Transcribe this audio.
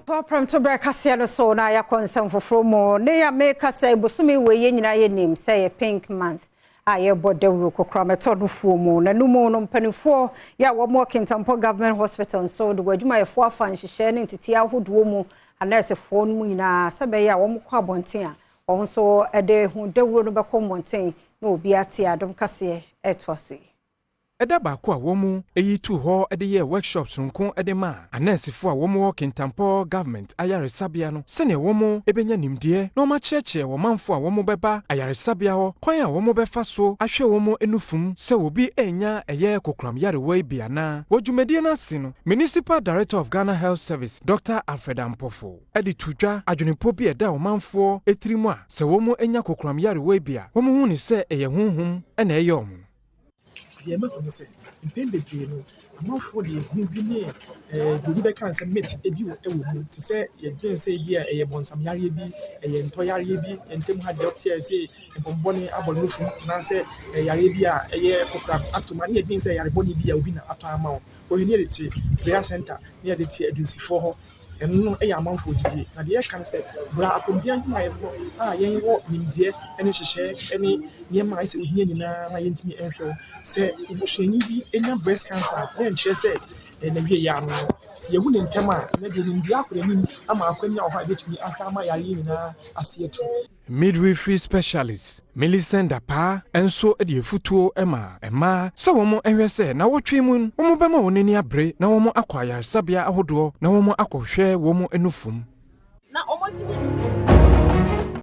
Premtobre Kasee no so na ya konsem foforo mo ne ya make say bosumi we ye nyina ye nim say pink month aye bodawro kokra meto no fuo mu na numu no mpanifo ya wo mo Kintampo government hospital so de wadwuma ye fo afa nhihye ne ntiti ahodo mu anese fo no nyina sebe ya wo mo kwa bonten a wo so ede hu dawro no beko monten na obi ate Adom Kasee etwaso Eda baako a womu eyi tu ho ede ye workshops nko ede ma anesifo a womu Kintampo government ayaresabia no sene womu ebenya nimde na oma cheche wo manfo a womu beba ayaresabia ho kwan a womu befa so ahwe womu enufum se obi enya eye kokram yarewa bia na wodwumedie na se no Municipal Director of Ghana Health Service Dr. Alfred Ampofo edi tudwa adwunipo bi eda wo manfo etirimu a se womu enya kokram yarewa bia womu hu ni se eye hunhum ena eye omu the amount say impende no amount the who be near the be can say meet ebi wo to say ye dwen say bia e bonsam yare bi e nto yare bi entem ha de tie say ebomboni abolufu na say yare bi a ye kokra atoma ne dwen say yare boni bi a obi na ato ama wo ohini de ti prayer center ne de ti adusifo ho eno e ya manfo didi na de kan say bra akombia nhuma ye bo a yen wo nimdie ene hyehye ene niema ise ohia nyina na yentimi ehwe say ubusheni bi enya breast cancer na nche say na wie ya no si yehu ne ntema na de nimdie akora nim ama akwanya oha betumi ahama yare nyina asietu midwifery specialist Millicent Dapa enso edi efutuo ema se womo enhwe se na wotwe mu womo bema wonani abre na womo akwaya sabia ahodo na womo akohwe womo enufum na omotimi